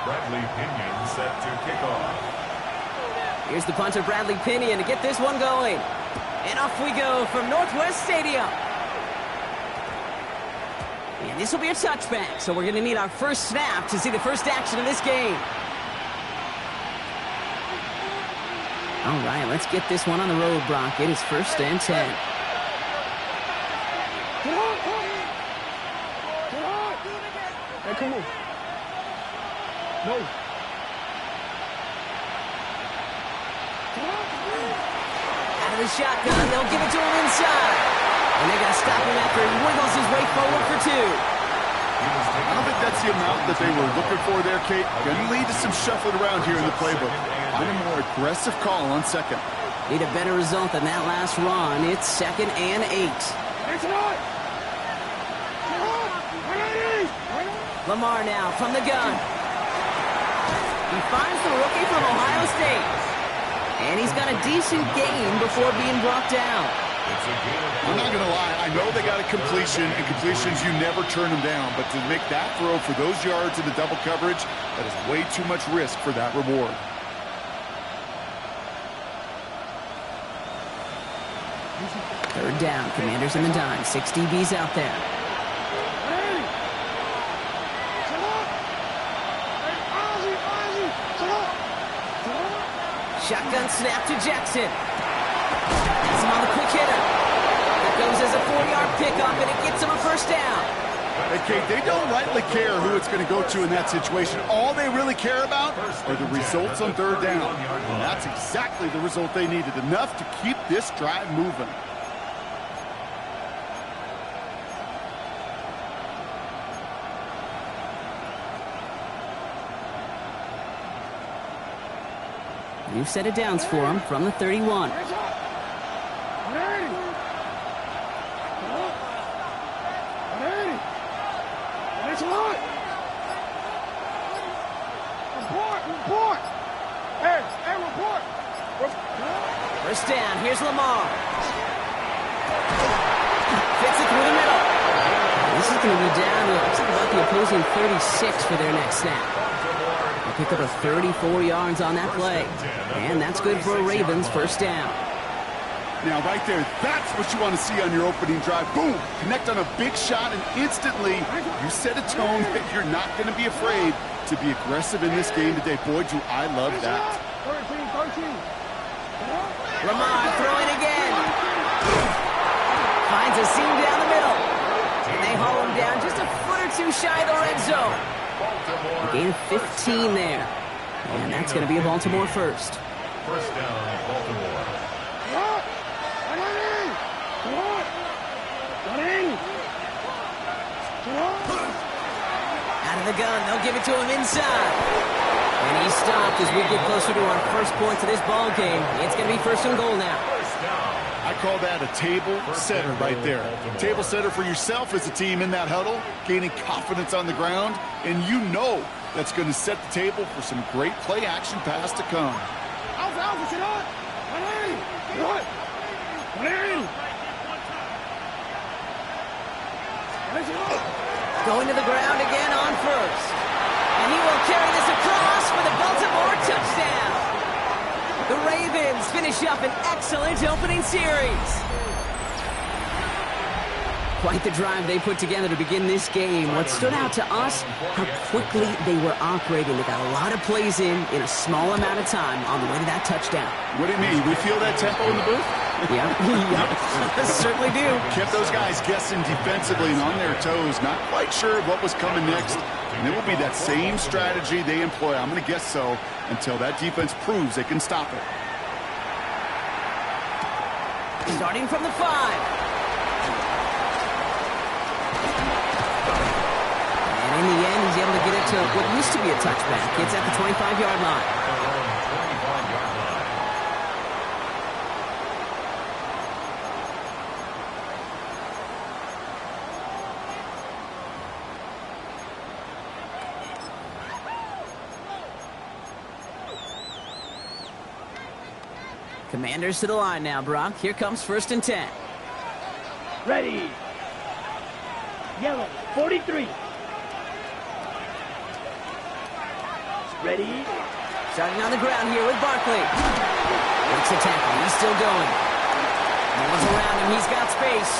Bradley Pinion set to kick off. Here's the punter, Bradley Pinion, to get this one going. And off we go from Northwest Stadium. And this will be a touchback, so we're going to need our first snap to see the first action of this game. All right, let's get this one on the road, Brock. It is 1st and 10. Hey, come on. No. Out of the shotgun, they'll give it to him inside. And they got to stop him after he wiggles his way forward for 2. I don't think that's the amount that they were looking for there, Kate. Going to lead to some shuffling around here in the playbook. Find a more aggressive call on 2nd. Need a better result than that last run. It's 2nd and 8. Lamar now from the gun. He finds the rookie from Ohio State. And he's got a decent gain before being brought down. I'm not going to lie. I know they got a completion, and completions, you never turn them down. But to make that throw for those yards in the double coverage, that is way too much risk for that reward. Third down, Commanders in the dime. 6 DBs out there. Shotgun snap to Jackson. Has him on the quick hitter. That goes as a 4-yard pickup, and it gets him a first down. Hey, Kate, they don't rightly care who it's going to go to in that situation. All they really care about are the results on 3rd down. And that's exactly the result they needed. Enough to keep this drive moving. New set of downs for him from the 31. First down, here's Lamar. Fits it through the middle. This is going to be down to about the opposing 36 for their next snap. They pick up a 34 yards on that play. And that's good for a Ravens first down. Now, right there, that's what you want to see on your opening drive. Boom! Connect on a big shot, and instantly you set a tone that you're not going to be afraid to be aggressive in this game today. Boy, do I love that. 13. Lamar throwing again. Finds a seam down the middle. And they haul him down just a foot or 2 shy of the red zone. A gain of 15 there. And that's going to be a Baltimore first. First down, Baltimore. Out of the gun, they'll give it to him inside. And he's stopped as we get closer to our first points of this ball game. It's going to be 1st and goal now. I call that a table setter right there. Table setter for yourself as a team in that huddle, gaining confidence on the ground, and you know that's going to set the table for some great play action pass to come. Going to the ground again on first. And he will carry this across for the Baltimore touchdown. The Ravens finish up an excellent opening series. Quite the drive they put together to begin this game. What stood out to us, how quickly they were operating. They got a lot of plays in a small amount of time on the way to that touchdown. What do you mean? We feel that tempo in the booth? Yeah, certainly do. Kept those guys guessing defensively and on their toes, not quite sure what was coming next. And it will be that same strategy they employ, I'm going to guess so, until that defense proves they can stop it. Starting from the 5. And in the end, he's able to get it to what used to be a touchback. It's at the 25-yard line. Commanders to the line now, Brock. Here comes 1st and 10. Ready. Yellow, 43. Ready? Starting on the ground here with Barkley. Breaks the tackle. He's still going. No one's around him. He's got space.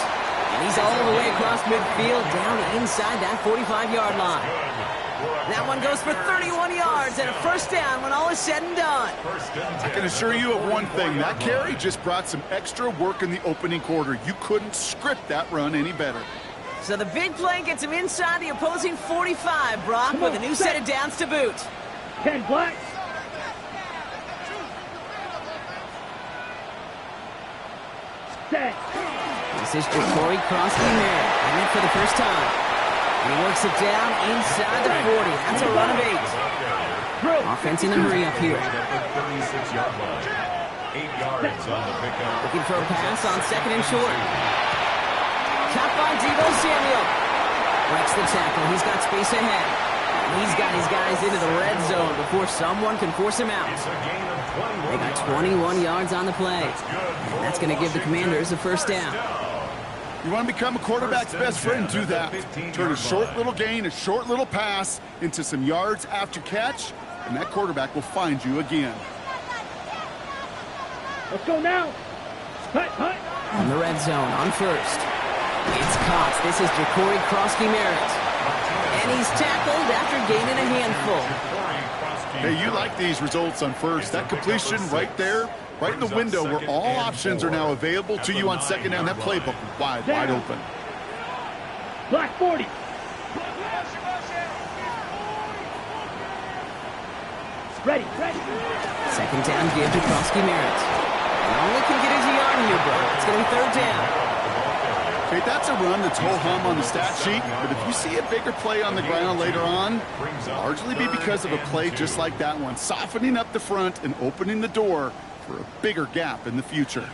And he's all the way across midfield, down inside that 45-yard line. That one goes for 31 yards and a first down when all is said and done. I can assure you of one thing. That carry just brought some extra work in the opening quarter. You couldn't script that run any better. So the big play gets him inside the opposing 45, Brock, with a new set of downs to boot. 10 black. Set. This is Jacory Crosby-Merritt, in it for the first time. And he works it down inside the 40. That's a run of 8. Offense in the hurry up here. 36-yard line. 8 yards on the pickup. Looking for a pass on second and short. Caught by Deebo Samuel. Breaks the tackle. He's got space ahead. He's got his guys into the red zone before someone can force him out. They got 21 yards on the play. And that's going to give the Commanders a first down. You want to become a quarterback's best friend, do that. Turn a short little gain, a short little pass into some yards after catch, and that quarterback will find you again. Let's go now. Hut, hut. On the red zone, on first. It's caught. This is Jacory Crosby-Merritt. And he's tackled after gaining a handful. Hey, you like these results on first. That completion right there, right in the window where all options are now available to you on second down. That playbook wide open. Black 40. Ready. Second down give to Crosby-Merritt. And only can get his yard here, bro. It's going to be third down. Okay, that's a run that's ho-hum on the stat sheet, but if you see a bigger play on the ground later on, it'll largely be because of a play just like that one, softening up the front and opening the door for a bigger gap in the future.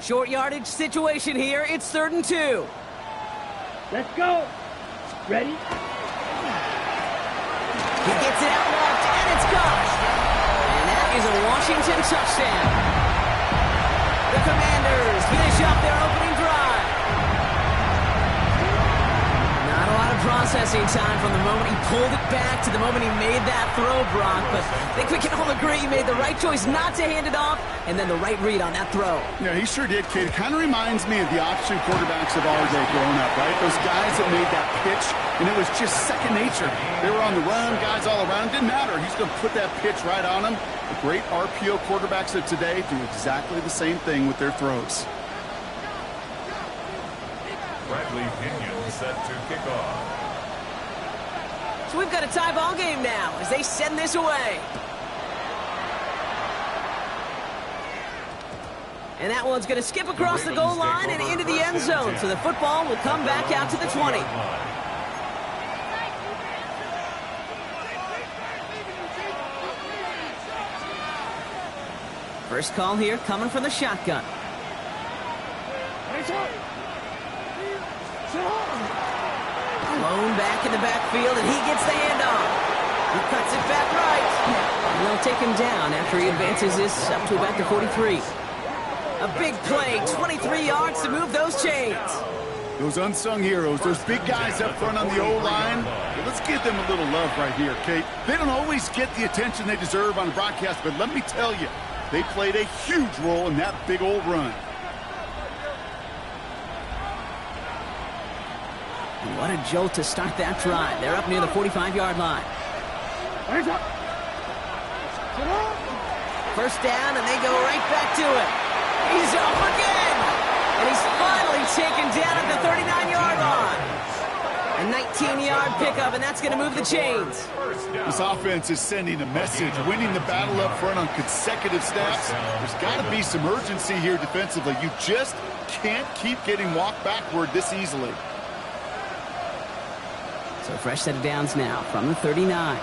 Short yardage situation here. It's 3rd and 2. Let's go. Ready? He gets it out left, and it's caught. And that is a Washington touchdown. The Commanders finish up their opening drive. Not a lot of processing time from the moment he pulled it back to the moment he made that throw, Brock. But I think we can all agree he made the right choice not to hand it off, and then the right read on that throw. Yeah, he sure did, kid. It kind of reminds me of the option quarterbacks of our day growing up, right? Those guys that made that pitch, and it was just second nature. They were on the run, guys all around. Didn't matter. He's going to put that pitch right on him. The great RPO quarterbacks of today do exactly the same thing with their throws. Bradley Pinion set to kick off. So we've got a tie ball game now as they send this away. And that one's going to skip across the goal line and into the end zone. So the football will come back out to the 20. First call here coming from the shotgun. Blown back in the backfield, and he gets the handoff. He cuts it back right. And they'll take him down after he advances this up to about the 43. A big play, 23 yards to move those chains. Those unsung heroes, those big guys up front on the O-line, well, let's give them a little love right here, Kate. They don't always get the attention they deserve on the broadcast, but let me tell you, they played a huge role in that big old run. And what a jolt to start that drive. They're up near the 45-yard line. First down, and they go right back to it. He's off again. And he's finally taken down at the 39-yard line. A 19-yard pickup, and that's going to move the chains. This offense is sending a message, winning the battle up front on consecutive snaps. There's got to be some urgency here defensively. You just can't keep getting walked backward this easily. So fresh set of downs now from the 39.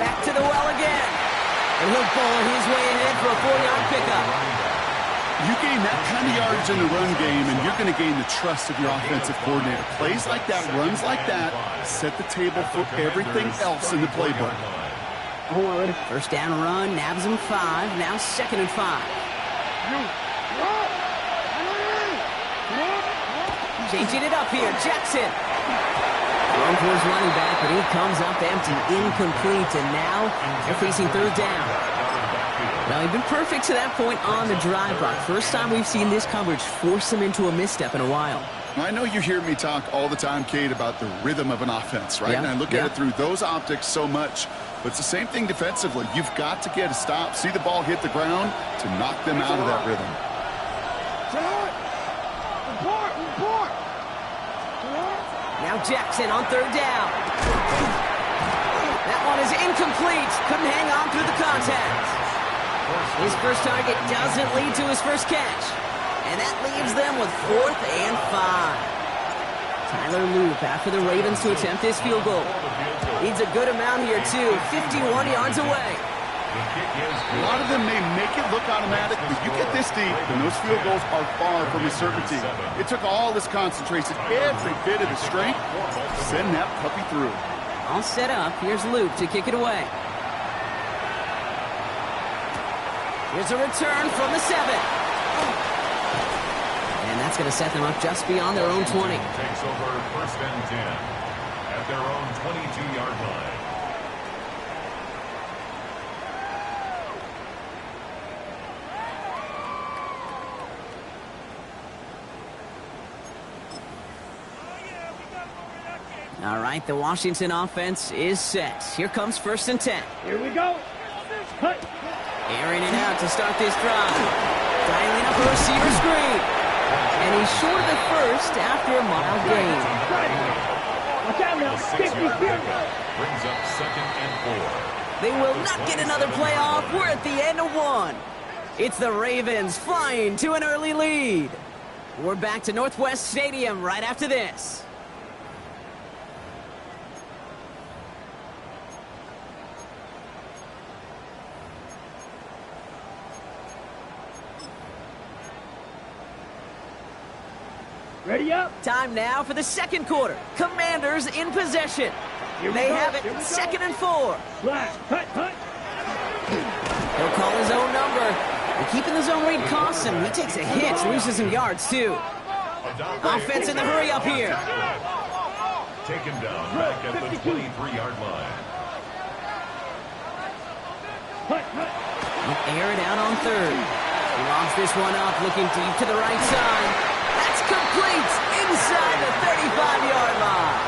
Back to the well again. And he'll bowl his way ahead for a 4-yard pickup. You gain that kind of yardage in the run game, and you're going to gain the trust of your offensive coordinator. Plays like that, runs like that, set the table for everything else in the playbook. First down run, nabs him 5. Now 2nd and 5. Changing it up here, Jackson. Going towards running back, but he comes up empty, incomplete, and now they're facing 3rd down. Well, he's been perfect to that point on the drive block. First time we've seen this coverage force him into a misstep in a while. I know you hear me talk all the time, Kate, about the rhythm of an offense, right? Yeah, And I look at it through those optics so much. But it's the same thing defensively. You've got to get a stop, see the ball hit the ground to knock them out of that rhythm. Now Jackson on 3rd down. That one is incomplete. Couldn't hang on through the contact. His first target doesn't lead to his first catch. And that leaves them with 4th and 5. Tyler Loop after the Ravens to attempt this field goal. Needs a good amount here, too. 51 yards away. A lot of them may make it look automatic, but you get this deep, and those field goals are far from a certainty. It took all this concentration, every bit of the strength, to send that puppy through. All set up. Here's Loop to kick it away. Here's a return from the 7. And that's going to set them up just beyond their own 20. Takes over 1st and 10 at their own 22-yard line. All right, the Washington offense is set. Here comes 1st and 10. Here we go. Cut. Airing it out to start this drive. Dialing up a receiver screen. And he's short of the first after a mild gain. Watch out now. 6-yard pickup brings up 2nd and 4. They will not get another play off. We're at the end of 1. It's the Ravens flying to an early lead. We're back to Northwest Stadium right after this. Ready up. Time now for the 2nd quarter. Commanders in possession. They have it 2nd and 4. Slash. Cut. He'll call his own number. And keeping the zone read costs him. He takes a hit, loses some yards too. Offense in the hurry up here. Taken down back at the 23-yard line. He'll air it out on 3rd. He lobs this one up, looking deep to the right side. That's complete inside the 35-yard line.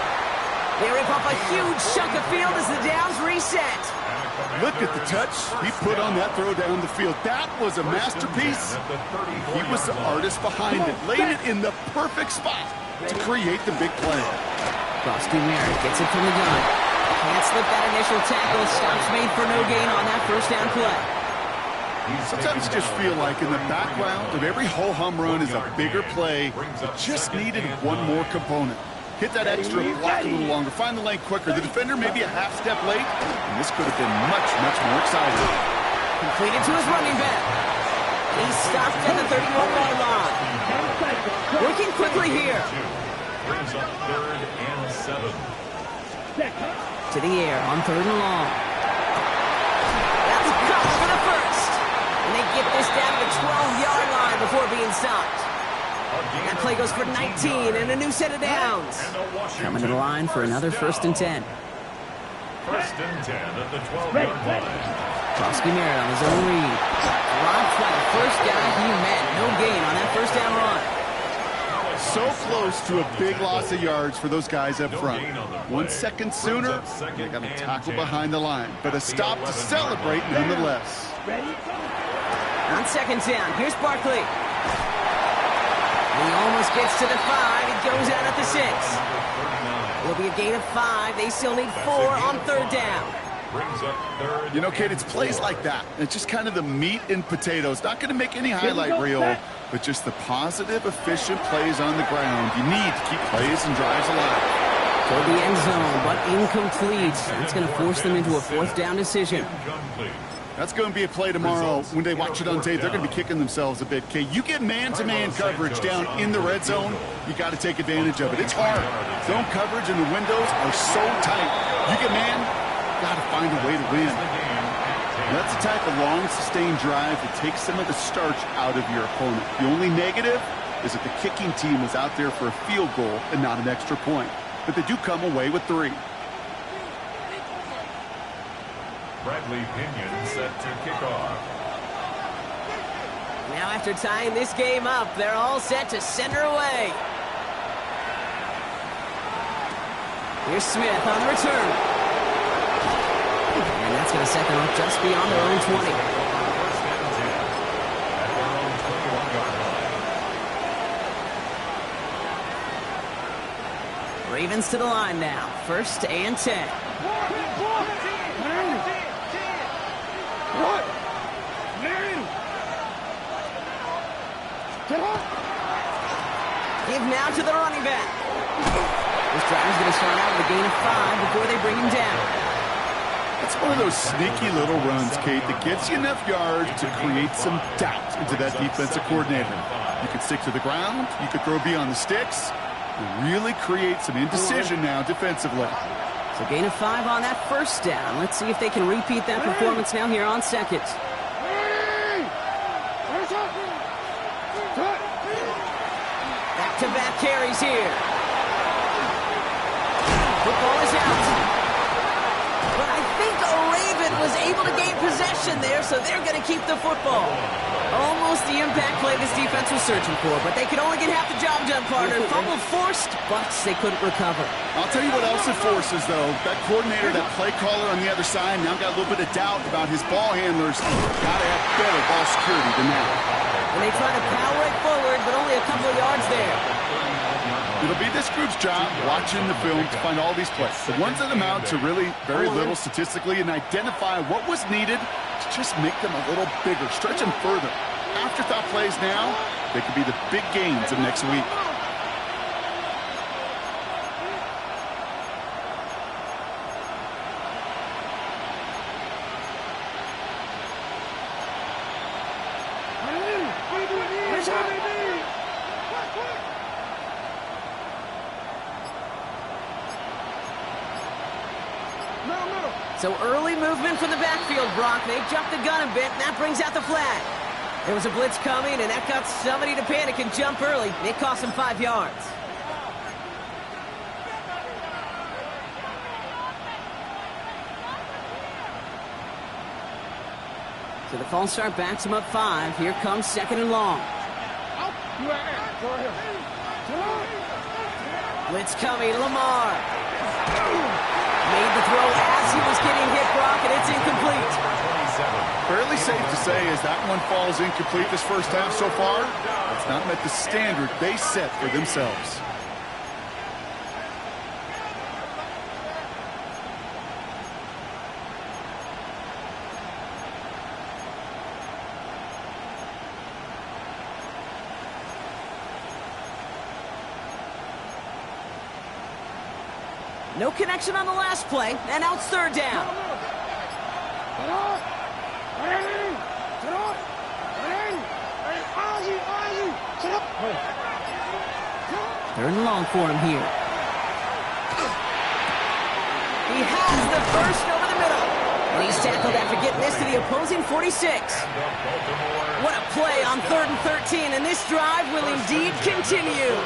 They rip off a huge chunk of field as the downs reset. Look at the touch he put on that throw down the field. That was a masterpiece. He was the artist behind it, laid it in the perfect spot to create the big play. Frosty Merritt gets it from the gun. Can't slip that initial tackle. Stops made for no gain on that 1st down play. Sometimes you just feel like in the background of every ho-hum run is a bigger play. It just needed one more component. Hit that extra block a little longer. Find the lane quicker. The defender may be a half step late, and this could have been much, much more exciting. Completed to his running back. He's stopped at the 31-yard line. Working quickly here. Brings up 3rd and 7. To the air on 3rd and long. That's caught for the first. And they get this down to the 12-yard line before being stopped. That play goes for 19 and a new set of downs. Coming to the line for another 1st and 10. 1st and 10 at the 12-yard line. Frosty Merritt on his own read. Drops by the first guy he met. No gain on that 1st down run. So close to a big loss of yards for those guys up front. 1 second sooner, they got a tackle behind the line. But a stop to celebrate nonetheless. On 2nd down, here's Barkley. He almost gets to the 5. He goes out at the 6. It'll be a gain of 5. They still need 4 on 3rd down. You know, Kate, it's plays like that. It's just kind of the meat and potatoes. Not going to make any highlight reel, but just the positive, efficient plays on the ground. You need to keep plays and drives alive. Toward the end zone, but incomplete. That's going to force them into a 4th down decision. That's going to be a play tomorrow. When they watch it on tape, they're going to be kicking themselves a bit. Okay, you get man-to-man coverage down in the red zone, you got to take advantage of it. It's hard. Zone coverage and the windows are so tight. You get man, got to find a way to win. That's the type of long, sustained drive that takes some of the starch out of your opponent. The only negative is that the kicking team is out there for a field goal and not an extra point. But they do come away with 3. Bradley Pinion set to kick off. Now after tying this game up, they're all set to center away. Here's Smith on the return. And that's going to set them up just beyond their own 20. First and 10 at their own 21-yard line. Ravens to the line now. First and 10. Give now to the running back. This drive is going to start out with a gain of 5 before they bring him down. It's one of those sneaky little runs, Kate, that gets you enough yards to create some doubt into that defensive coordinator. You could stick to the ground, you could throw beyond the sticks, and really create some indecision now defensively. So gain of 5 on that first down. Let's see if they can repeat that performance now here on second. Back-to-back carries here. Football is out. But I think a Raven was able to gain possession there, so they're going to keep the football. Almost the impact play this defense was searching for, but they could only get half the job done, partner. Fumble forced, but they couldn't recover. I'll tell you what else it forces, though. That coordinator, that play caller on the other side, now got a little bit of doubt about his ball handlers. Got to have better ball security than that. And they try to power it forward, but only a couple of yards there. It'll be this group's job watching the film to find all these plays. The ones that amount to really very little statistically and identify what was needed to just make them a little bigger, stretch them further. Afterthought plays now, they could be the big gains of next week. So early movement from the backfield, Brock. They jumped the gun a bit, and that brings out the flag. There was a blitz coming, and that got somebody to panic and jump early. It cost them 5 yards. So the false start backs him up 5. Here comes second and long. Blitz coming, Lamar. Made the throw as he was getting hit, Brock, and it's incomplete. Fairly safe to say as that one falls incomplete this first half so far, it's not met the standard they set for themselves. No connection on the last play, and now it's third down. Third and long for him here. He has the first over the middle. And he's tackled after getting this to the opposing 46. What a play on 3rd and 13, and this drive will indeed continue.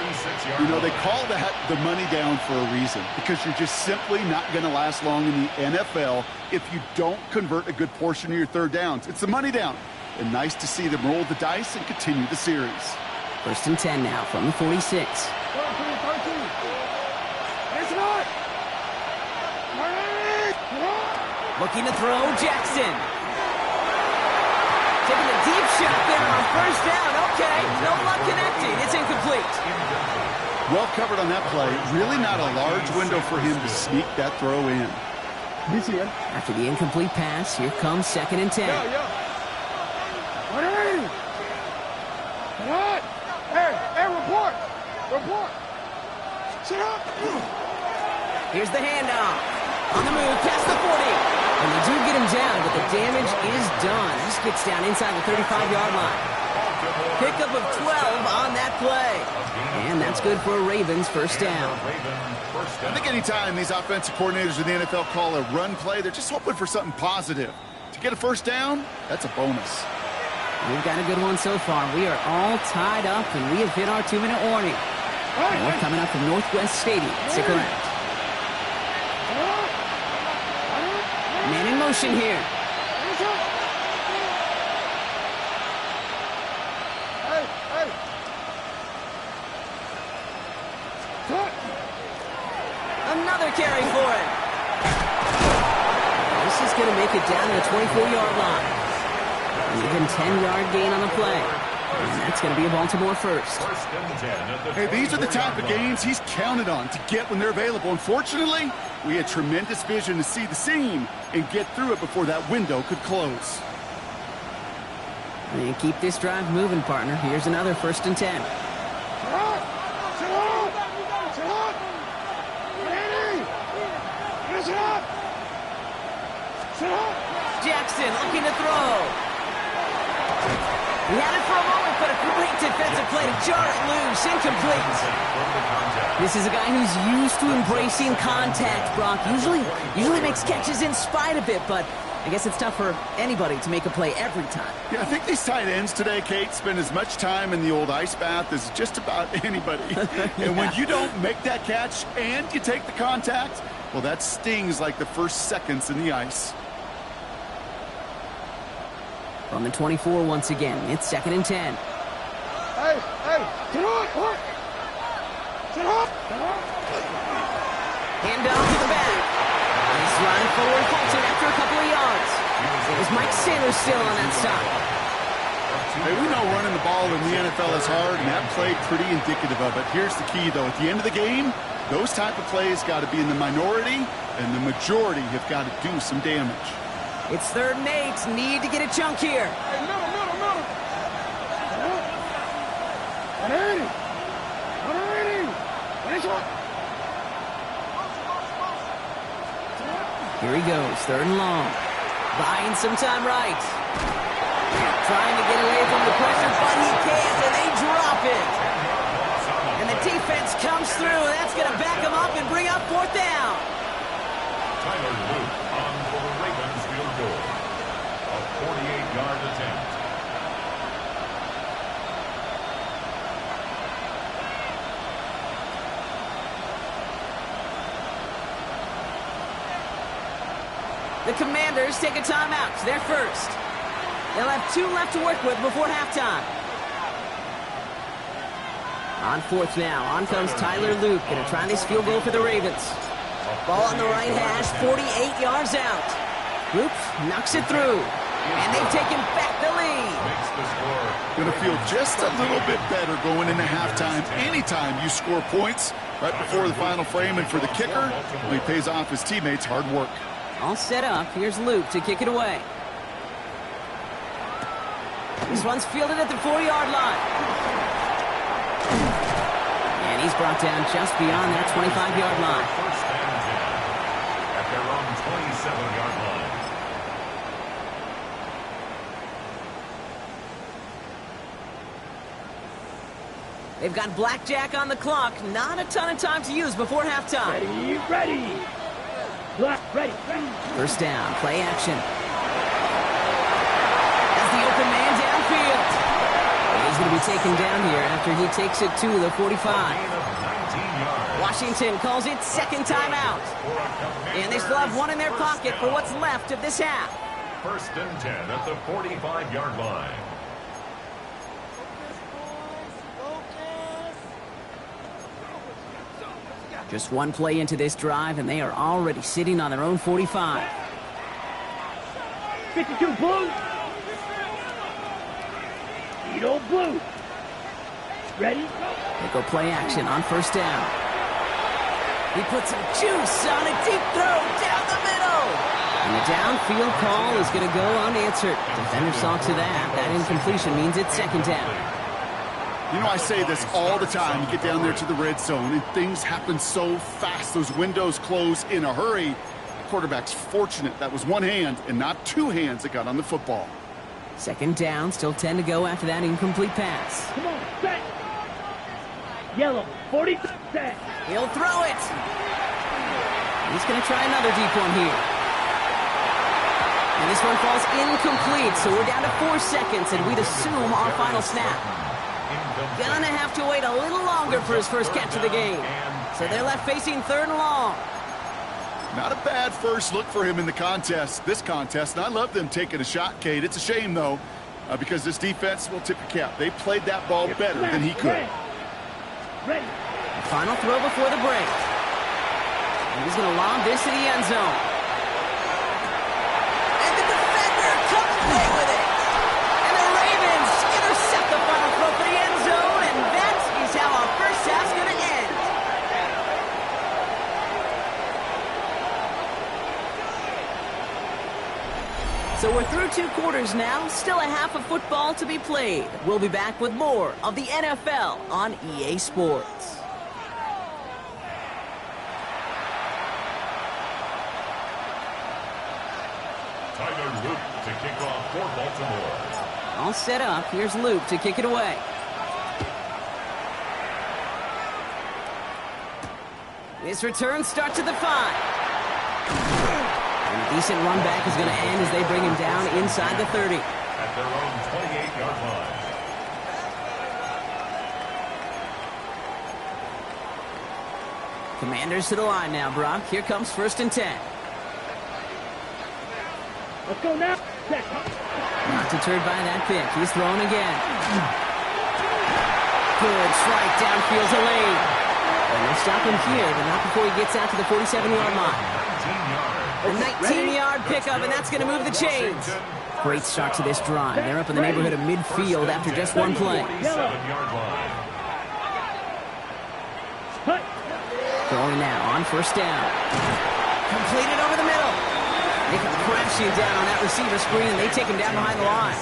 You know, they call that the money down for a reason, because you're just simply not going to last long in the NFL if you don't convert a good portion of your third downs. It's the money down. And nice to see them roll the dice and continue the series. 1st and 10 now from the 46. Looking to throw, Jackson. Taking a deep shot there on 1st down. Okay, no luck connecting. It's incomplete. Well covered on that play. Really not a large window for him to sneak that throw in. After the incomplete pass, here comes 2nd and 10. Hey, report. Sit up. Here's the handoff. On the move, past the 40. And they do get him down, but the damage is done. This gets down inside the 35-yard line. Pickup of 12 on that play. And that's good for a Ravens first down. I think anytime these offensive coordinators in the NFL call a run play, they're just hoping for something positive. To get a first down, that's a bonus. We've got a good one so far. We are all tied up, and we have hit our 2-minute warning. More coming up from Northwest Stadium. Stick around. Man in motion here. Another carry for it. This is going to make it down to the 24-yard line. An even 10-yard gain on the play. And that's going to be a Baltimore first. Hey, these are the type of gains he's counted on to get when they're available. Unfortunately, we had tremendous vision to see the seam and get through it before that window could close. And keep this drive moving, partner. Here's another 1st and 10. Jackson looking to throw. He had it for a moment, but a great defensive play to jar it loose. Incomplete. This is a guy who's used to embracing contact, Brock. Usually makes catches in spite of it, but I guess it's tough for anybody to make a play every time. Yeah, I think these tight ends today, Kate, spend as much time in the old ice bath as just about anybody. And when you don't make that catch and you take the contact, well, that stings like the first seconds in the ice. From the 24 once again, it's 2nd and 10. Hey, get on! Hand off to the back. Nice run forward, Fulton after a couple of yards. It was Mike Saylor still on that side. Hey, we know running the ball in the NFL is hard, and that play pretty indicative of it. Here's the key, though. At the end of the game, those type of plays got to be in the minority, and the majority have got to do some damage. It's 3rd and 8. Need to get a chunk here. Hey, middle. Here he goes, 3rd and long. Buying some time right. Trying to get away from the pressure, but he can't, and they drop it. And the defense comes through, and that's going to back him up and bring up 4th down. Tyler Luke on for the Ravens field goal. A 48-yard attempt. The Commanders take a timeout. They're first. They'll have 2 left to work with before halftime. On 4th now. On comes Tyler Luke. Going to try this field goal for the Ravens. Ball on the right hash, 48 yards out. Luke knocks it through. And they've taken back the lead. Going to feel just a little bit better going into halftime. Anytime you score points right before the final frame, and for the kicker, well, he pays off his teammates' hard work. All set up. Here's Luke to kick it away. This one's fielded at the 4-yard line. And he's brought down just beyond that 25-yard line. First and 10 at their own 27-yard line. They've got blackjack on the clock. Not a ton of time to use before halftime. Ready. Black, ready. First down, play action. That's the open man downfield. He's going to be taken down here after he takes it to the 45. Washington calls it 2nd timeout. And they still have 1 in their pocket for what's left of this half. First and 10 at the 45-yard line. Just 1 play into this drive, and they are already sitting on their own 45. 52 blue. Edo blue. Ready? They go play action on 1st down. He puts some juice on a deep throw down the middle. And the downfield call is going to go unanswered. Defender saw to that. That incompletion means it's 2nd down. You know, I say this all the time. You get down there to the red zone, and things happen so fast. Those windows close in a hurry. quarterback's fortunate that was one hand and not two hands that got on the football. Second down, still 10 to go after that incomplete pass. Come on, set. Yellow, 40 set. He'll throw it. He's going to try another deep one here. And this one falls incomplete, so we're down to 4 seconds, and we'd assume our final snap. Gonna have to wait a little longer for his first catch of the game. So they're left facing 3rd and long. Not a bad first look for him in the this contest, and I love them taking a shot, Kate. It's a shame, though, because this defense will tip your cap. They played that ball better than he could. Ready. Final throw before the break. And he's going to lob this to the end zone. And the defender comes away with it. And the Ravens intercept the final throw for the end zone, and that is how our first half's going to end. So we're through 2 quarters now, still a half of football to be played. We'll be back with more of the NFL on EA Sports. Tyler Luke to kick off for Baltimore. All set up. Here's Luke to kick it away. This return starts at the 5. And a decent run back is going to end as they bring him down inside the 30. At their own 28-yard line. Commanders to the line now, Brock. Here comes 1st and 10. Let's go now. Set. Not deterred by that pick. He's throwing again. Good strike downfield to Lane. And they'll stop him here, but not before he gets out to the 47-yard line. 19-yard. A 19-yard pickup, and that's going to move the chains. Great start to this drive. They're up in the neighborhood of midfield after just one play. 47-yard line. Going now on 1st down. Completed over the middle. They come crashing down on that receiver screen, and they take him down behind the line.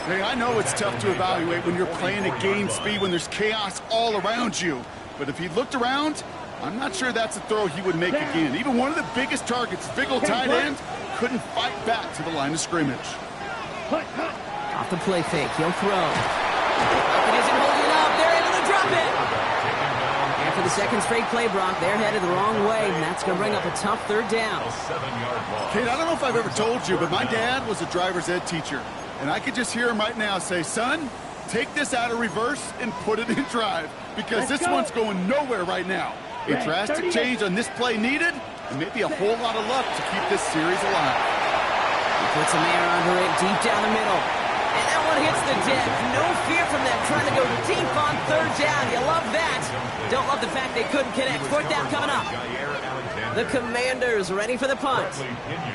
Hey, I know it's tough to evaluate when you're playing at game speed when there's chaos all around you. But if he looked around, I'm not sure that's a throw he would make again. Even one of the biggest targets, Vigil tight end, couldn't fight back to the line of scrimmage. Off the play fake, he'll throw. It isn't holding up. They're able to drop it. And for the second straight play, Brock, they're headed the wrong way, and that's going to bring up a tough 3rd down. A 7-yard loss. Kate, I don't know if I've ever told you, but my dad was a driver's ed teacher. And I could just hear him right now say, son, take this out of reverse and put it in drive. Because this one's going nowhere right now. A drastic change on this play needed, and maybe a whole lot of luck to keep this series alive. He puts some air under it deep down the middle. And that one hits the deck. No fear from them trying to go deep on 3rd down. You love that. Don't love the fact they couldn't connect. 4th down coming up. The Commanders ready for the punt.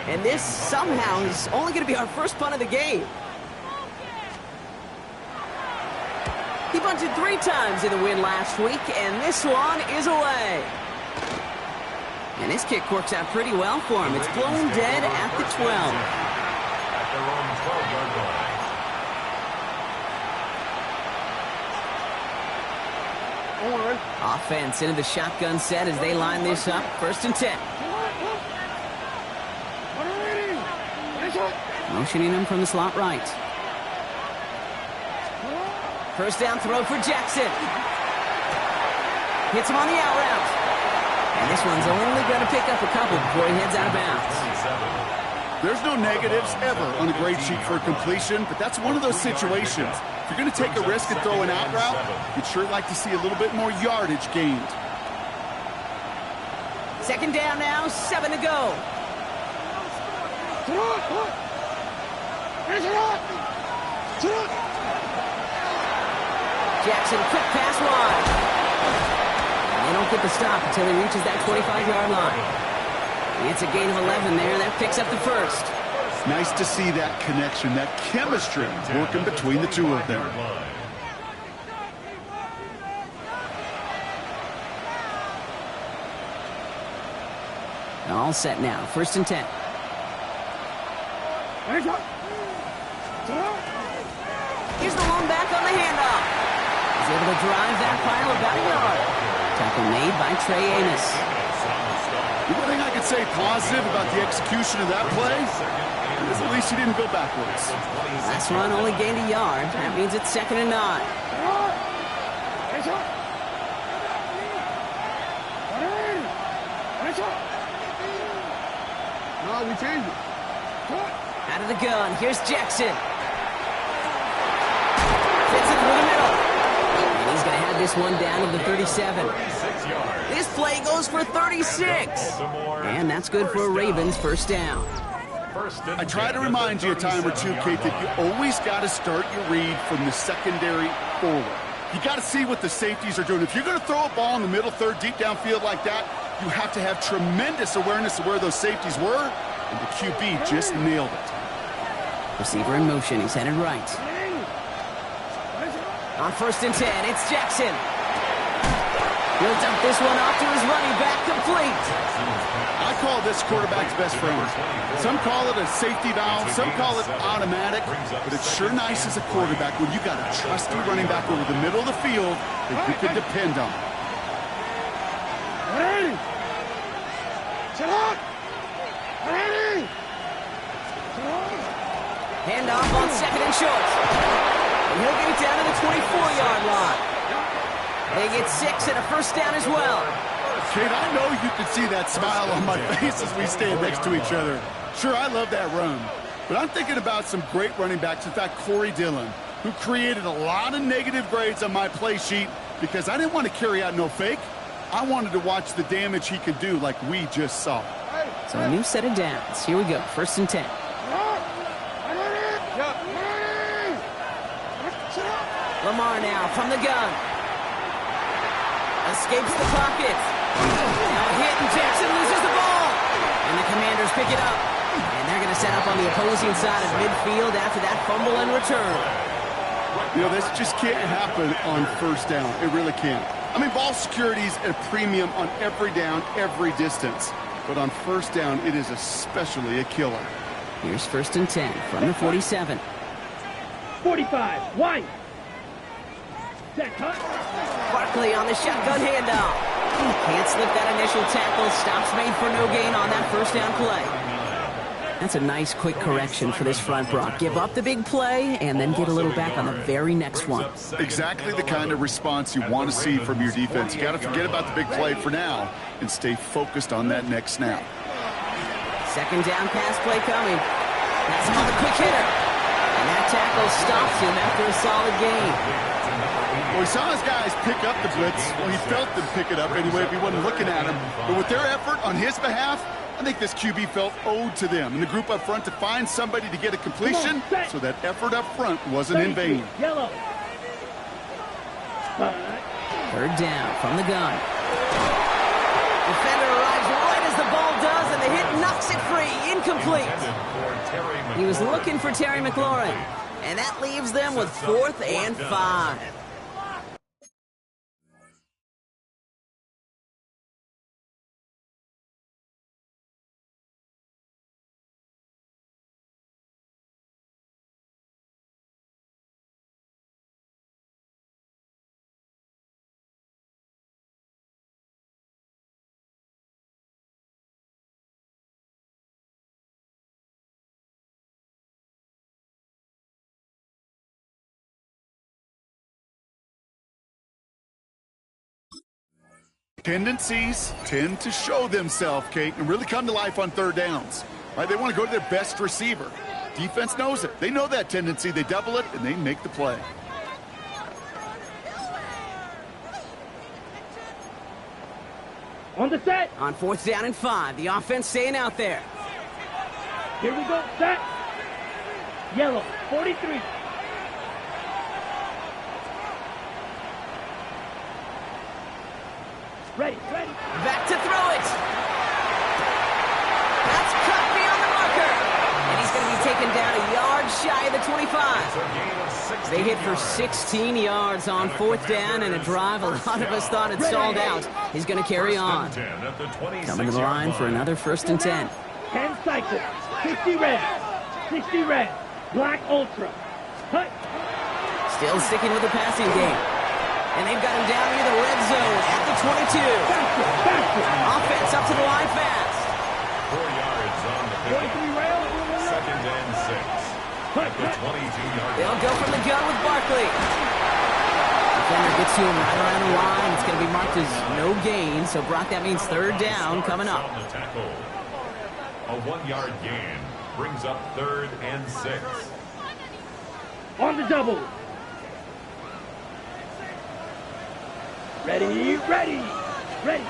And this somehow is only going to be our first punt of the game. He punted 3 times in the win last week, and this one is away. And this kick works out pretty well for him. It's blown dead at the 12. At their own 12-yard line. Offense into the shotgun set as they line this up. 1st and 10. Motioning him from the slot right. 1st down throw for Jackson. Hits him on the out route. And this one's only going to pick up a couple before he heads out of bounds. There's no negatives ever on a grade sheet for completion, but that's one of those situations. If you're going to take a risk and throw an out route, you'd sure like to see a little bit more yardage gained. 2nd down now, 7 to go. Jackson, quick pass wide. And they don't get the stop until he reaches that 25-yard line. It's a gain of 11 there. That picks up the 1st. It's nice to see that connection, that chemistry working between the two of them. All set now. 1st and 10. Here's the lone back on the handoff. He's able to drive that pile about a yard. Tackle made by Trey Amos. The one thing I can say positive about the execution of that play is at least he didn't go backwards. Last run only gained a yard. That means it's 2nd and 9. No, we changed it. Out of the gun, here's Jackson. Fits it through the middle. And he's going to have this one down to the 37. This play goes for 36. And that's good for a Ravens first down. I try to remind you a time or two, Kate, that you always got to start your read from the secondary forward. You got to see what the safeties are doing. If you're going to throw a ball in the middle third, deep downfield like that, you have to have tremendous awareness of where those safeties were, and the QB just nailed it. Receiver in motion. He's headed right. On 1st and 10, it's Jackson. He'll dump this one off to his running back, complete. I call this quarterback's best friend. Some call it a safety valve, some call it automatic, but it's sure nice as a quarterback when you got a trusty running back over the middle of the field that you can depend on. Ready? Shut up! Ready? Handoff on 2nd and short. And he'll get it down to the 24-yard line. They get 6 and a first down as well. Kate, I know you can see that smile on my face as we stand next to each other. Sure, I love that run. But I'm thinking about some great running backs. In fact, Corey Dillon, who created a lot of negative grades on my play sheet because I didn't want to carry out no fake. I wanted to watch the damage he could do like we just saw. So a new set of downs. Here we go, 1st and 10. Lamar now from the gun. Escapes the pocket. Now a hit, and Jackson loses the ball. And the Commanders pick it up. And they're going to set up on the opposing side of midfield after that fumble and return. You know, this just can't happen on 1st down. It really can't. I mean, ball security is a premium on every down, every distance. But on 1st down, it is especially a killer. Here's 1st and 10 from the 47. 45, wide. Set, cut. Barkley on the shotgun handoff. Can't slip that initial tackle. Stops made for no gain on that 1st down play. That's a nice quick correction for this front, Brock. Give up the big play and then get a little back on the very next one. Exactly the kind of response you want to see from your defense. You got to forget about the big play for now and stay focused on that next snap. 2nd down pass play coming. That's another quick hitter. And that tackle stops him after a solid gain. Well, he saw his guys pick up the blitz. Well, he felt them pick it up anyway if he wasn't looking at him. But with their effort on his behalf, I think this QB felt owed to them and the group up front to find somebody to get a completion so that effort up front wasn't in vain. Yellow. 3rd down from the gun. Defender arrives right as the ball does, and the hit knocks it free. Incomplete. He was looking for Terry McLaurin, and that leaves them with 4th and 5. Tendencies tend to show themselves, Kate, and really come to life on 3rd downs. Right? They want to go to their best receiver. Defense knows it. They know that tendency. They double it, and they make the play. On the set. On 4th down and 5, the offense staying out there. Here we go, set. Yellow, 43. Ready. Back to throw it. That's cut beyond the marker. And he's going to be taken down a yard shy of the 25. They hit for 16 yards on 4th down, and a drive a lot of us thought had stalled out is going to carry on. Coming to the line for another 1st and 10. 10 cycles. 60 red. Black ultra. Cut. Still sticking with the passing game. And they've got him down near the red zone at the 22. Faster. Offense up to the line fast. They'll go from the gun with Barkley. Defender gets to him right around the line. It's going to be marked as no gain. So, Brock, that means third down coming up. A 1-yard gain brings up 3rd and 6. On the double. Ready, ready, ready.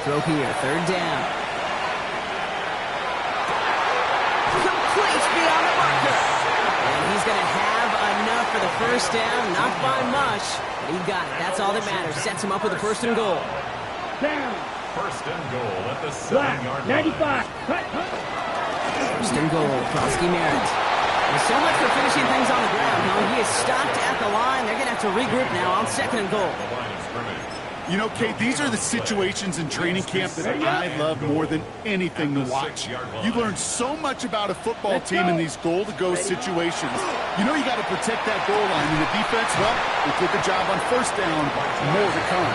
Throw here, third down. Complete beyond the marker. And he's going to have enough for the first down. Not by much, but he got it. That's all that matters. Sets him up with a 1st and goal. Down. 1st and goal at the 7-yard line. 95. Cut. 1st and goal, Krosky Merritt. There's so much for finishing things on the ground. Now he is stopped at the line. They're going to have to regroup now on 2nd and goal. The line of scrimmage. You know, Kate, these are the situations in training camp that I love more than anything to watch. You learn so much about a football team in these goal-to-go situations. You know you got to protect that goal line, and the defense, well, they did the job on 1st down, more to come.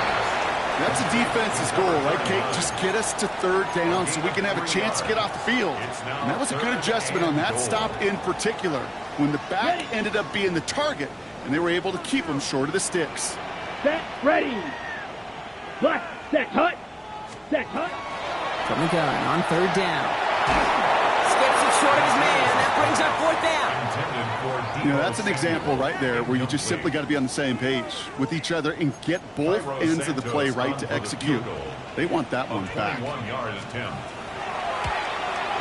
That's the defense's goal, right, Kate? Just get us to 3rd down so we can have a chance to get off the field. And that was a good adjustment on that stop in particular, when the back ended up being the target, and they were able to keep them short of the sticks. Set, ready. Black, set, hut. Set, hut. From the gun on 3rd down. Skips it short of his man. That brings up 4th down. You know, that's an example right there where you just simply got to be on the same page with each other and get both ends of the play right to execute. They want that one back.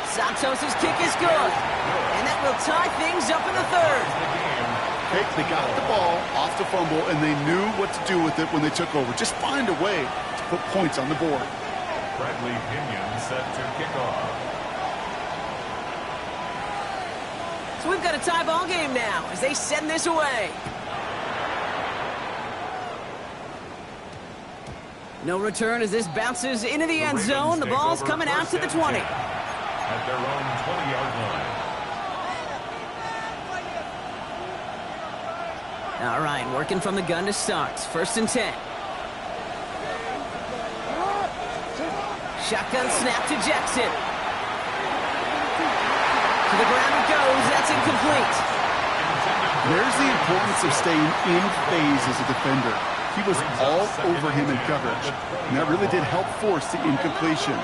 Santos' kick is good. And that will tie things up in the 3rd. They got the ball off the fumble, and they knew what to do with it when they took over. Just find a way to put points on the board. Bradley Pinion set to kick off. So we've got a tie ball game now as they send this away. No return as this bounces into the end zone. The ball's coming out to the 20. At their own 20-yard line. All right, working from the gun to start. 1st and 10. Shotgun snap to Jackson. To the ground it goes. That's incomplete. There's the importance of staying in phase as a defender. He was all over him in coverage, and that really did help force the incompletion.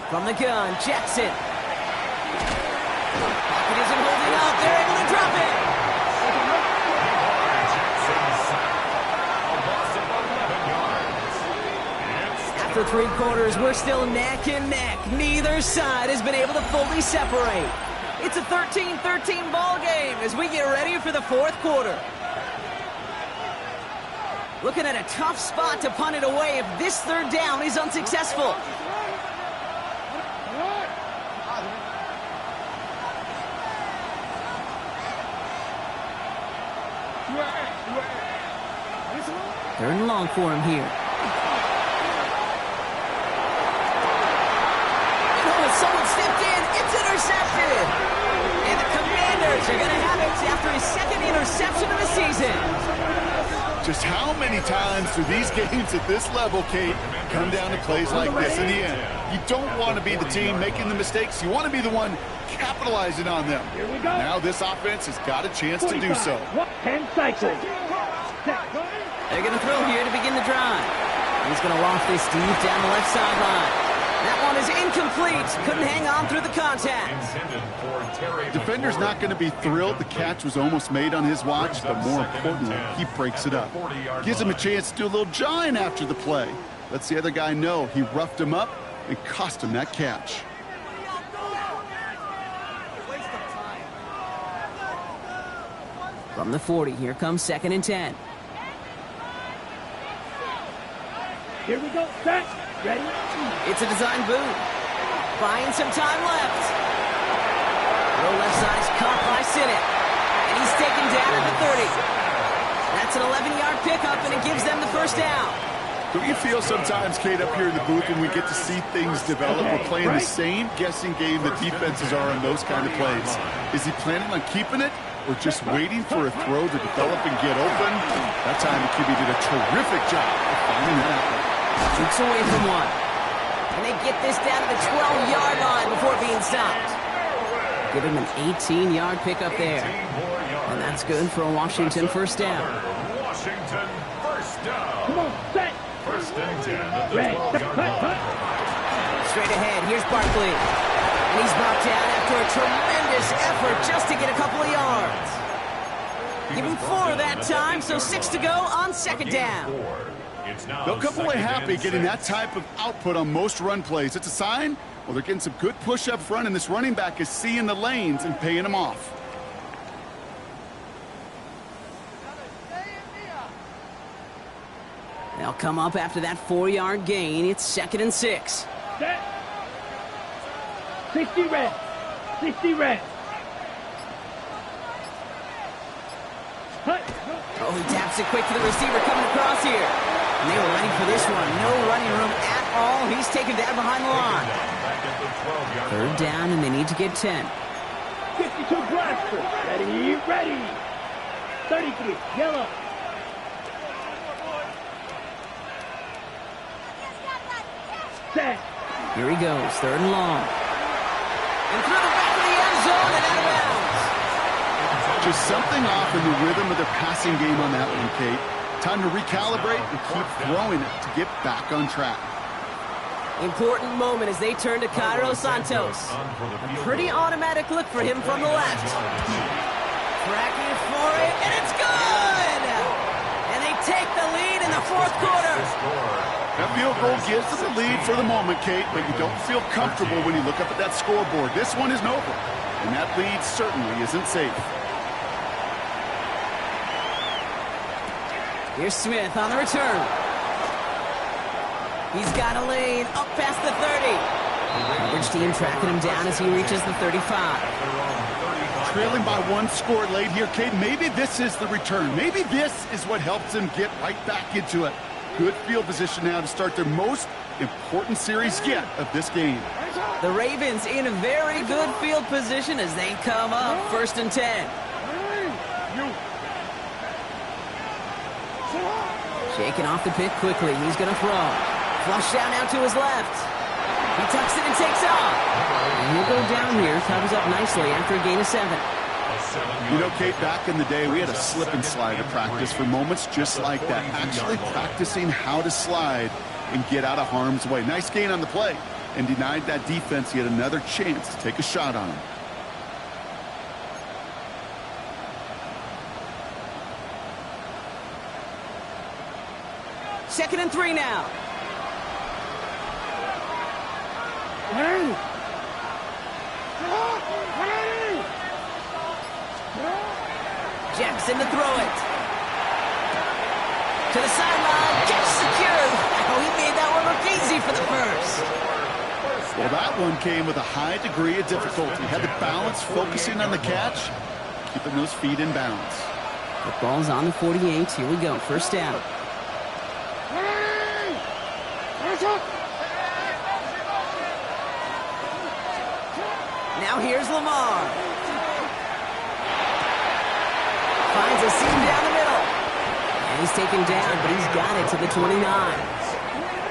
From the gun, Jackson. Pocket isn't holding up. They're able to drop it. After 3 quarters, we're still neck and neck. Neither side has been able to fully separate. It's a 13-13 ball game as we get ready for the 4th quarter. Looking at a tough spot to punt it away if this 3rd down is unsuccessful. Third and long for him here. Someone stepped in. It's intercepted. And the Commanders are going to have it after his 2nd interception of the season. Just how many times do these games at this level, Kate, come down to plays like this in the end? You don't want to be the team making the mistakes. You want to be the one capitalizing on them. Here we go. Now this offense has got a chance to do so. 10 cycles. They're going to throw here to begin the drive. He's going to loft this deep down the left sideline. That one is incomplete. Couldn't hang on through the contact. Defender's not going to be thrilled the catch was almost made on his watch, but more importantly, he breaks it up. Gives him a chance to do a little jawing after the play. Lets the other guy know he roughed him up and cost him that catch. From the 40, here comes 2nd and 10. Here we go. Set. Ready? It's a design boot. Buying some time left. Low left side is caught by Sinnott. And he's taken down at the 30. That's an 11-yard pickup, and it gives them the 1st down. Don't you feel sometimes, Kate, up here in the booth when we get to see things develop, we're playing the same guessing game that defenses are on those kind of plays? Is he planning on keeping it or just waiting for a throw to develop and get open? That time the QB did a terrific job of finding that outlet. Shoots away from one. And they get this down to the 12-yard line before being stopped. Give him an 18-yard pickup there. And that's good for a Washington first down. Washington first down. Come on, set. First and 10 at the Red, 12-yard line. Straight ahead, here's Barkley. And he's brought down after a tremendous effort just to get a couple of yards. Give him 4 that time, so 6 to go on second down. They'll come away happy getting that type of output on most run plays. It's a sign, well, they're getting some good push up front, and this running back is seeing the lanes and paying them off. They'll come up after that 4-yard gain. It's 2nd and 6. Set. 60 red. 60 red. Hut. Oh, he taps it quick to the receiver coming across here. And they were ready for this one. No running room at all. He's taken down behind the line. 3rd down, and they need to get 10. 52 blaster. Ready, ready. 33, yellow. Set. Here he goes, 3rd and long. And through the back of the end zone and out of bounds. Just something off in the rhythm of their passing game on that one, Kate. Time to recalibrate and keep throwing it to get back on track. Important moment as they turn to Cairo Santos. A pretty automatic look for him from the left. Cracking for it, and it's good! And they take the lead in the 4th quarter. That field goal gives them the lead for the moment, Kate, but you don't feel comfortable when you look up at that scoreboard. This one isn't over, and that lead certainly isn't safe. Here's Smith on the return. He's got a lane up past the 30. Coverage team tracking him down as he reaches the 35. Trailing by 1 score late here, Kate. Maybe this is the return. Maybe this is what helps them get right back into it. Good field position now to start their most important series yet of this game. The Ravens in a very good field position as they come up 1st and 10. Shaking off the pick quickly. He's going to throw. Flush down now to his left. He tucks it and takes off. And he'll go down here. Covers up nicely after a gain of 7. You know, Kate, back in the day, we had a slip and slide to practice for moments just like that. Actually practicing how to slide and get out of harm's way. Nice gain on the play, and denied that defense yet another chance to take a shot on him. Second and 3 now. Jackson to throw it. To the sideline. Catch secured. Oh, he made that one look easy for the first. Well, that one came with a high degree of difficulty. Had to balance focusing on the catch, keeping those feet in bounds. The ball's on the 48. Here we go. First down. Now here's Lamar. Finds a seam down the middle. And he's taken down, but he's got it to the 29.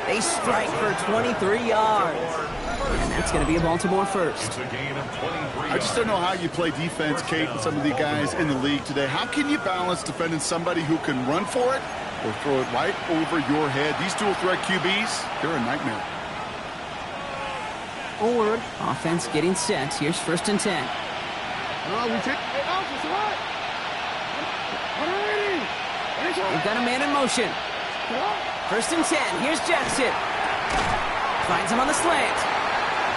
They strike for 23 yards. And that's going to be a Baltimore first. I just don't know how you play defense, Kate, and some of the guys in the league today. How can you balance defending somebody who can run for it or throw it right over your head? These dual threat QBs, they're a nightmare. Forward. Offense getting set. Here's 1st and 10. They've got a man in motion. 1st and 10. Here's Jackson. Finds him on the slant.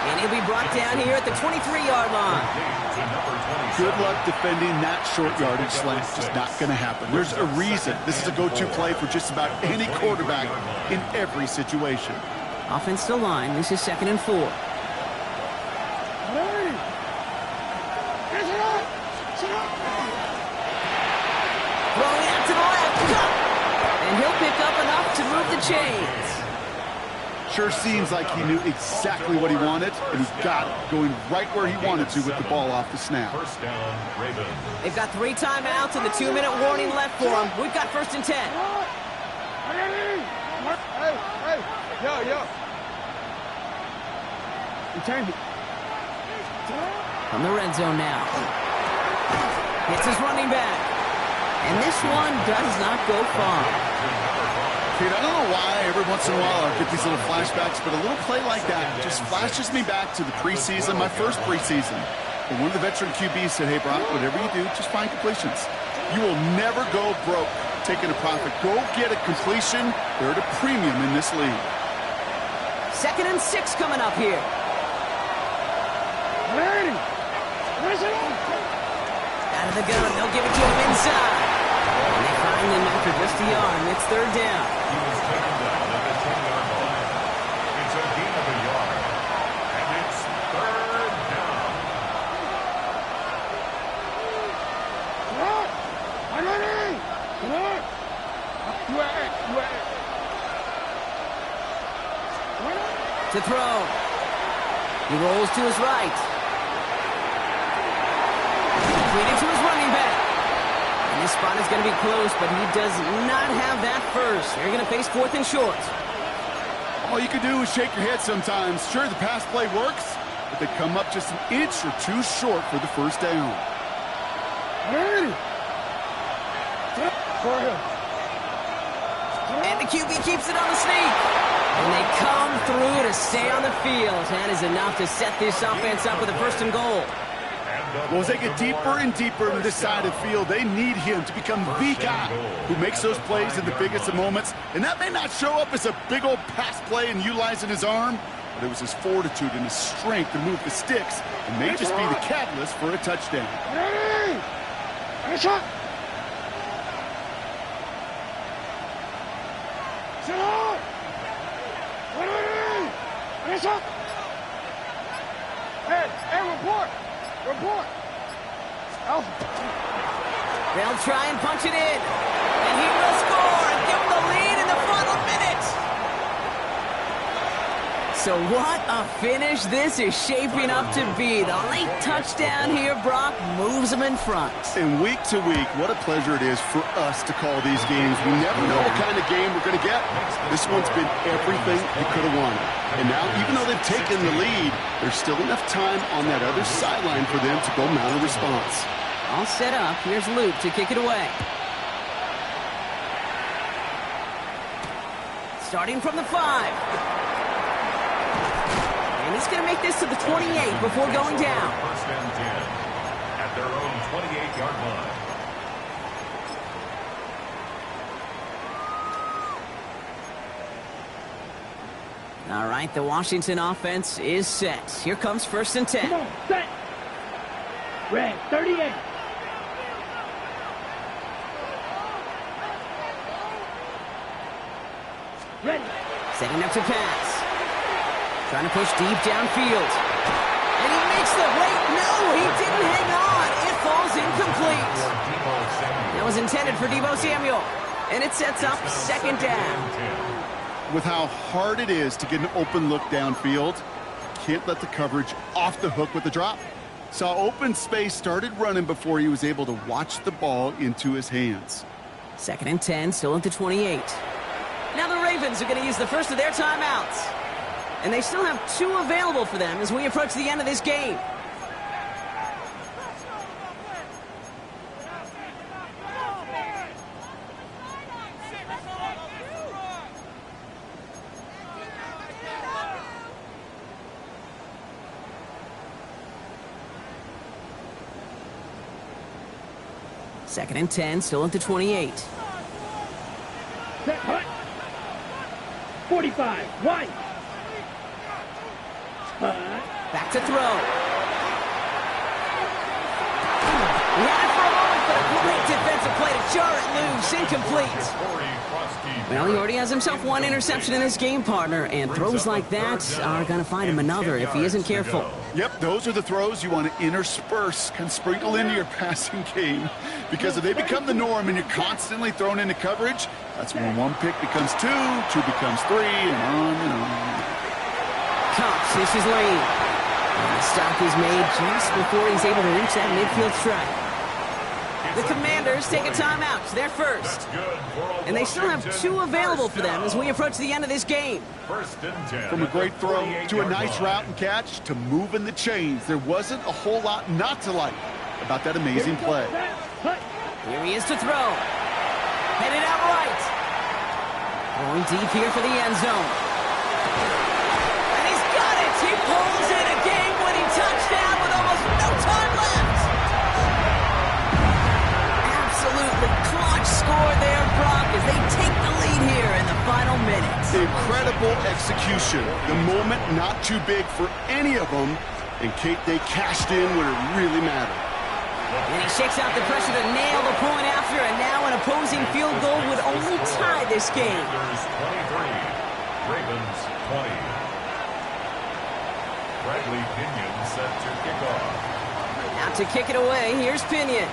And he'll be brought down here at the 23-yard line. Good luck defending that short yardage slant. Just not going to happen. There's a reason this is a go-to play for just about any quarterback in every situation. Offense to line. This is 2nd and 4. Throwing out to the left. And he'll pick up enough to move the chains. Sure seems like he knew exactly what he wanted, and he got it, going right where he wanted to with the ball off the snap. First down, Ravens. They've got 3 timeouts and the 2-minute warning left for them. We've got 1st and 10. Return it. From the red zone now. Hits his running back. And this one does not go far. Kid, I don't know why every once in a while I get these little flashbacks, but a little play like that just flashes me back to the preseason, my first preseason. And one of the veteran QBs said, hey, Brock, whatever you do, just find completions. You will never go broke taking a profit. Go get a completion. They're at a premium in this league. 2nd and 6 coming up here. Out of the gun, they'll give it to him inside. And they find him after just a yard, and it's 3rd down. He was taken down at the 10-yard line. It's a gain of a yard. And it's 3rd down. To throw. He rolls to his right. Completed to his running back. And this spot is going to be close, but he does not have that first. They're going to face 4th and short. All you can do is shake your head sometimes. Sure, the pass play works, but they come up just an inch or two short for the first down. And the QB keeps it on the sneak. And they come through to stay on the field. That is enough to set this offense up with a 1st and goal. Well, as they get deeper and deeper into this side of the field, they need him to become the guy who makes those plays in the biggest of moments. And that may not show up as a big old pass play and utilizing his arm, but it was his fortitude and his strength to move the sticks and may just be the catalyst for a touchdown. Report. They'll try and punch it in. And he will score and give them the lead in the final minute. So what a finish this is shaping up to be. The late touchdown here, Brock, moves them in front. And week to week, what a pleasure it is for us to call these games. We never know what kind of game we're going to get. This one's been everything you could have wanted. And now, even though they've taken the lead, there's still enough time on that other sideline for them to go mount a response. All set up. Here's Luke to kick it away. Starting from the 5. And he's going to make this to the 28 before going down. 1st and 10 at their own 28-yard line. All right, the Washington offense is set. Here comes 1st and 10. Come on, set. Red, 38. Ready. Setting up to pass. Trying to push deep downfield. And he makes the wait. No, he didn't hang on. It falls incomplete. That was intended for Deebo Samuel. And it sets up 2nd down. With how hard it is to get an open look downfield, can't let the coverage off the hook with the drop. Saw open space, started running before he was able to watch the ball into his hands. 2nd and 10, still at the 28. Now the Ravens are going to use the first of their timeouts. And they still have 2 available for them as we approach the end of this game. Second and 10, still at the 28. Set, hut. 45, wide. Back to throw. He had it for a moment, but a great defensive play to jar it loose. Incomplete. Well, he already has himself 1 interception in this game, partner, and throws like that are going to find him another if he isn't careful. Yep, those are the throws you want to intersperse, kind of sprinkle into your passing game, because if they become the norm and you're constantly thrown into coverage, that's when 1 pick becomes 2, 2 becomes 3, and on and on. Cox, this is lane. And the stop is made just before he's able to reach that midfield strike. The Commanders take a timeout. They're first. And they still have 2 available for them as we approach the end of this game. From a great throw to a nice route and catch to moving the chains, there wasn't a whole lot not to like about that amazing play. Here he is to throw. Headed out right. Going deep here for the end zone. And he's got it. He pulls in a game-winning touchdown with almost no time left. Absolutely clutch score there, Brock, as they take the lead here in the final minutes. Incredible execution. The moment not too big for any of them. And Kate, they cashed in when it really mattered. And he shakes out the pressure to nail the point after, and now an opposing field goal would only tie this game. 23, Ravens 20. Bradley Pinion set to kick off. Out to kick it away, here's Pinion.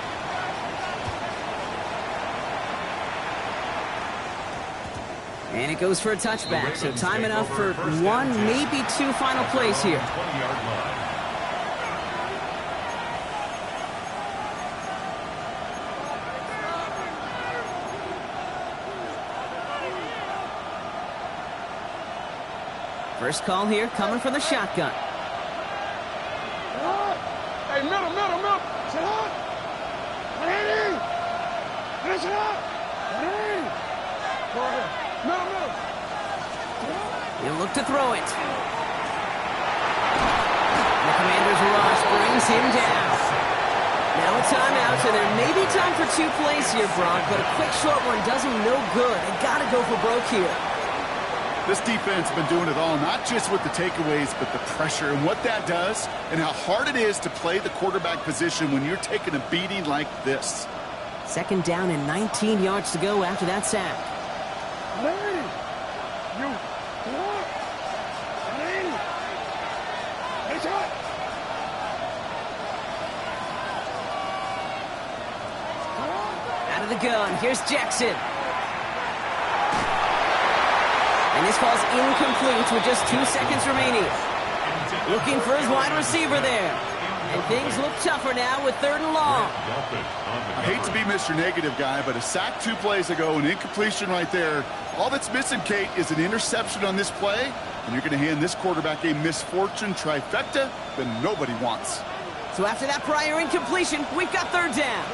And it goes for a touchback, so time enough for 1, maybe 2 final plays here. 20-yard line. First call here, coming from the shotgun. Hey, middle. Sit up. Ready. Finish it up. Ready. Middle. He'll look to throw it. The Commanders' rush brings him down. Now a timeout, and there may be time for 2 plays here, Brock, but a quick short one does him no good. They got to go for broke here. This defense has been doing it all, not just with the takeaways, but the pressure and what that does and how hard it is to play the quarterback position when you're taking a beating like this. Second down and 19 yards to go after that sack. Out of the gun, here's Jackson. And this falls incomplete with just 2 seconds remaining. Looking for his wide receiver there. And things look tougher now with 3rd and long. I hate to be Mr. Negative guy, but a sack 2 plays ago, an incompletion right there. All that's missing, Kate, is an interception on this play, and you're going to hand this quarterback a misfortune trifecta that nobody wants. So after that prior incompletion, we've got 3rd down.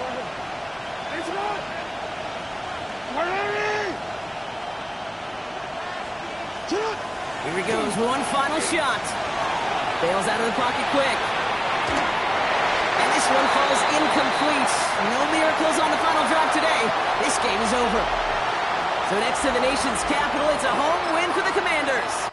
Here he goes, one final shot. Bails out of the pocket quick. And this one falls incomplete. No miracles on the final drive today. This game is over. So next to the nation's capital, it's a home win for the Commanders.